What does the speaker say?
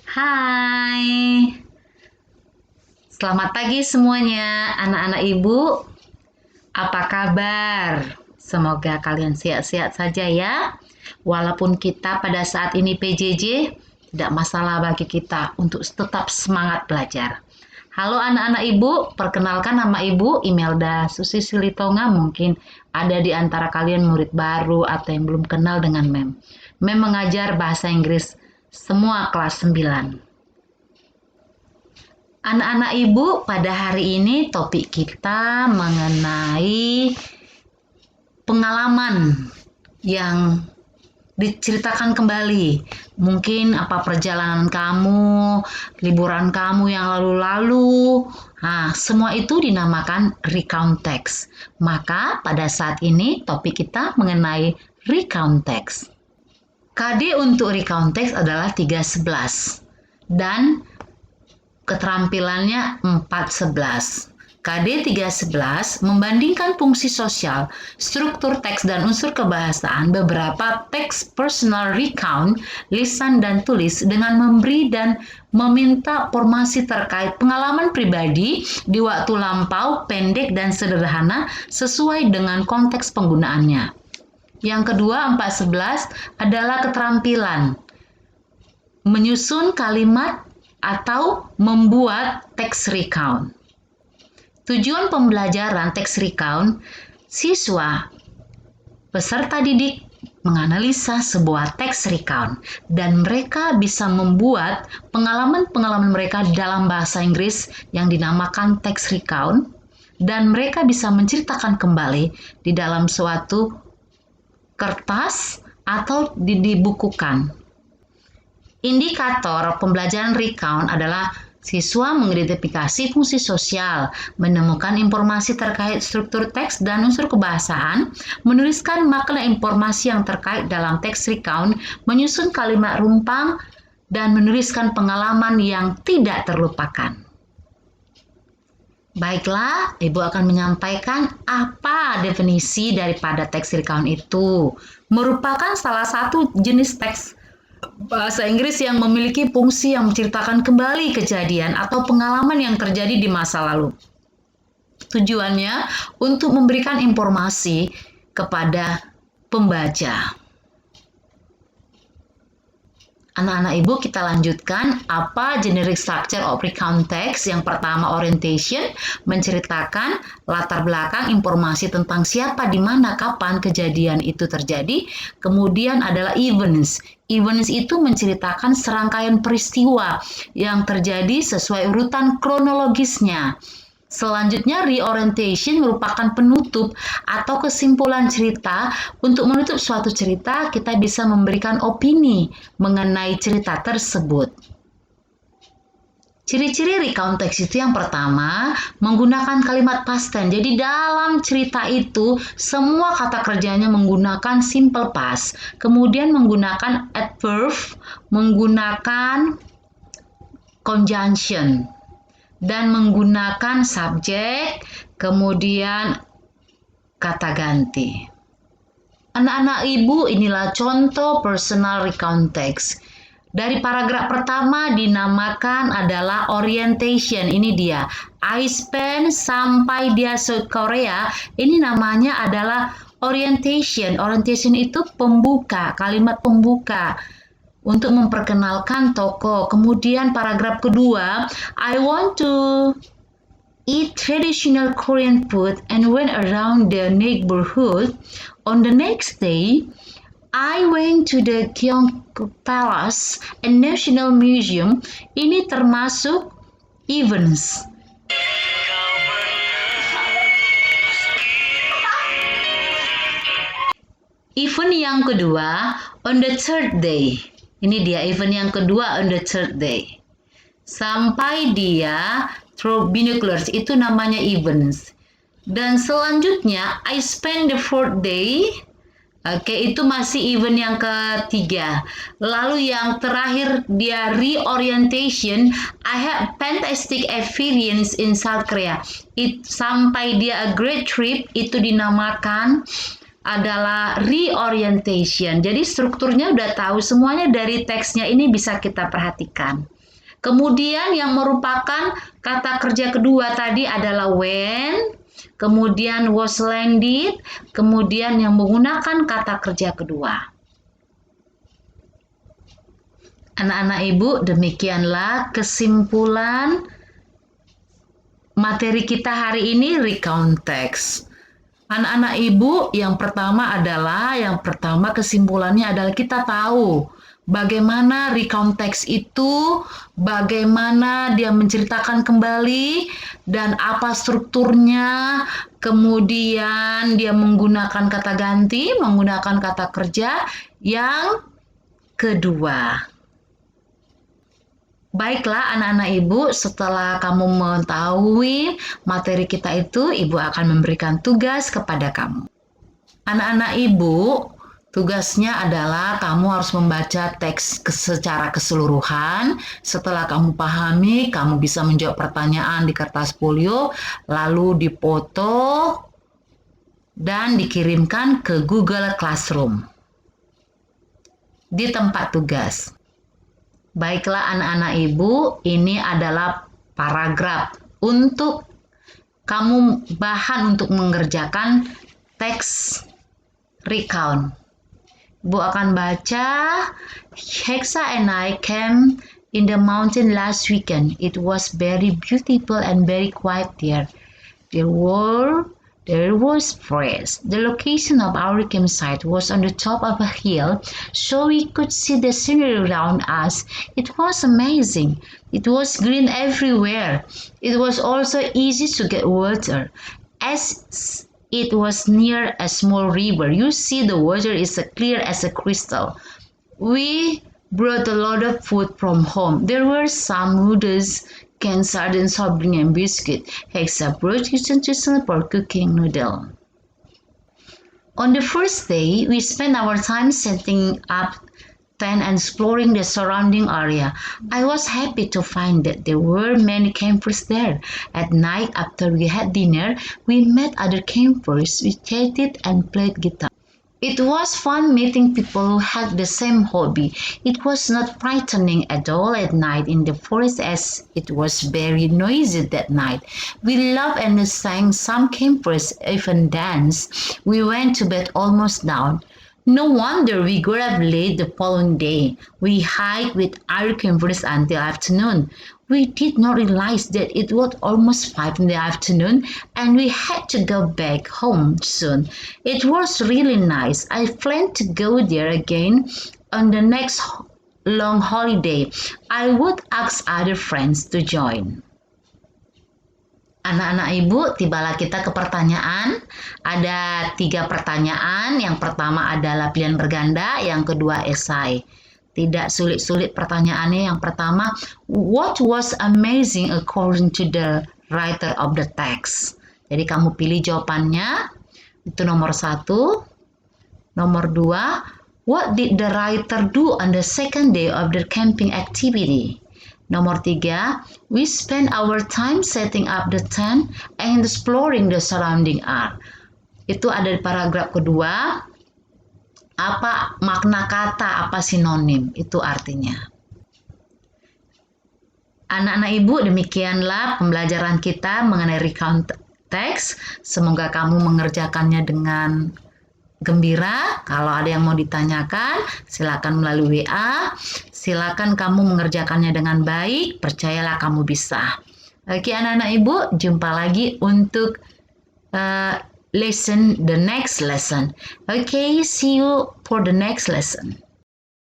Hai, selamat pagi semuanya, anak-anak ibu. Apa kabar? Semoga kalian sehat-sehat saja ya. Walaupun kita pada saat ini PJJ, tidak masalah bagi kita untuk tetap semangat belajar. Halo anak-anak ibu, perkenalkan nama ibu Imelda Susi Silitonga. Mungkin ada di antara kalian murid baru atau yang belum kenal dengan Mem. Mem mengajar bahasa Inggris semua kelas 9. Anak-anak ibu, pada hari ini topik kita mengenai pengalaman yang diceritakan kembali. Mungkin apa perjalanan kamu, liburan kamu yang lalu-lalu. Nah, semua itu dinamakan recount text. Maka pada saat ini topik kita mengenai recount text. KD untuk recount text adalah 311 dan keterampilannya 411. KD 311 membandingkan fungsi sosial, struktur teks dan unsur kebahasaan beberapa teks personal recount, lisan dan tulis dengan memberi dan meminta informasi terkait pengalaman pribadi di waktu lampau, pendek dan sederhana sesuai dengan konteks penggunaannya. Yang kedua, 411 adalah keterampilan menyusun kalimat atau membuat teks recount. Tujuan pembelajaran teks recount, siswa peserta didik menganalisa sebuah teks recount dan mereka bisa membuat pengalaman-pengalaman mereka dalam bahasa Inggris yang dinamakan teks recount dan mereka bisa menceritakan kembali di dalam suatu kertas atau dibukukan. Indikator pembelajaran recount adalah siswa mengidentifikasi fungsi sosial, menemukan informasi terkait struktur teks dan unsur kebahasaan, menuliskan makna informasi yang terkait dalam teks recount, menyusun kalimat rumpang, dan menuliskan pengalaman yang tidak terlupakan. Baiklah, Ibu akan menyampaikan apa definisi daripada teks recount itu. Merupakan salah satu jenis teks bahasa Inggris yang memiliki fungsi yang menceritakan kembali kejadian atau pengalaman yang terjadi di masa lalu. Tujuannya untuk memberikan informasi kepada pembaca. Anak-anak ibu, kita lanjutkan apa generic structure of recount text. Yang pertama, orientation, menceritakan latar belakang informasi tentang siapa, di mana, kapan kejadian itu terjadi. Kemudian adalah events. Events itu menceritakan serangkaian peristiwa yang terjadi sesuai urutan kronologisnya. Selanjutnya, reorientation merupakan penutup atau kesimpulan cerita. Untuk menutup suatu cerita, kita bisa memberikan opini mengenai cerita tersebut. Ciri-ciri recount text itu yang pertama, menggunakan kalimat past tense. Jadi dalam cerita itu, semua kata kerjanya menggunakan simple past. Kemudian menggunakan adverb, menggunakan conjunction, dan menggunakan subjek, kemudian kata ganti. Anak-anak ibu, inilah contoh personal recount text. Dari paragraf pertama dinamakan adalah orientation. Ini dia. I spent sampai dia South Korea. Ini namanya adalah orientation. Orientation itu pembuka, kalimat pembuka untuk memperkenalkan tokoh. Kemudian paragraf kedua, I want to eat traditional Korean food and went around the neighborhood. On the next day, I went to the Gyeonggu Palace and National Museum. Ini termasuk events. Event yang kedua, on the third day. Ini dia event yang kedua on the third day. Sampai dia through binoculars, itu namanya events. Dan selanjutnya, I spend the fourth day. Oke, itu masih event yang ketiga. Lalu yang terakhir dia reorientation. I had fantastic experience in South Korea. Sampai dia a great trip, itu dinamakan adalah reorientation. Jadi strukturnya udah tahu semuanya, dari teksnya ini bisa kita perhatikan. Kemudian yang merupakan kata kerja kedua tadi adalah when, kemudian was landed, kemudian yang menggunakan kata kerja kedua. Anak-anak Ibu, demikianlah kesimpulan materi kita hari ini, recount text. Anak-anak Ibu, yang pertama kesimpulannya adalah kita tahu bagaimana recount text itu, bagaimana dia menceritakan kembali, dan apa strukturnya, kemudian dia menggunakan kata ganti, menggunakan kata kerja yang kedua. Baiklah anak-anak Ibu, setelah kamu mengetahui materi kita itu, Ibu akan memberikan tugas kepada kamu. Anak-anak Ibu, tugasnya adalah kamu harus membaca teks secara keseluruhan. Setelah kamu pahami, kamu bisa menjawab pertanyaan di kertas folio, lalu dipoto dan dikirimkan ke Google Classroom di tempat tugas. Baiklah anak-anak Ibu, ini adalah paragraf untuk kamu bahan untuk mengerjakan teks recount. Ibu akan baca, Hexa and I came in the mountain last weekend. It was very beautiful and very quiet there. There was forest. The location of our campsite was on the top of a hill, so we could see the scenery around us. It was amazing. It was green everywhere. It was also easy to get water. As it was near a small river, you see the water is as clear as a crystal. We brought a lot of food from home. There were some noodles, canned sardines, soft drink, and biscuit. Hexa brought utensils for cooking noodle. On the first day, we spent our time setting up tent and exploring the surrounding area. I was happy to find that there were many campers there. At night, after we had dinner, we met other campers. We chatted and played guitar. It was fun meeting people who had the same hobby. It was not frightening at all at night in the forest as it was very noisy that night. We laughed and sang. Some campers even danced. We went to bed almost dawn. No wonder we got up late the following day. We hiked with other campers until afternoon. We did not realize that it was almost 5 in the afternoon and we had to go back home soon. It was really nice. I plan to go there again on the next long holiday. I would ask other friends to join. Anak-anak Ibu, tibalah kita ke pertanyaan. Ada 3 pertanyaan. Yang pertama adalah pilihan berganda, yang kedua esai. Tidak sulit-sulit pertanyaannya. Yang pertama, what was amazing according to the writer of the text? Jadi kamu pilih jawabannya. Itu nomor 1. Nomor 2, what did the writer do on the second day of the camping activity? Nomor 3, we spent our time setting up the tent and exploring the surrounding area. Itu ada di paragraf kedua. Apa makna kata, apa sinonim, itu artinya. Anak-anak Ibu, demikianlah pembelajaran kita mengenai recount text. Semoga kamu mengerjakannya dengan gembira. Kalau ada yang mau ditanyakan, silakan melalui WA. Silakan kamu mengerjakannya dengan baik, percayalah kamu bisa. Oke anak-anak Ibu, jumpa lagi untuk the next lesson. Okay, see you for the next lesson.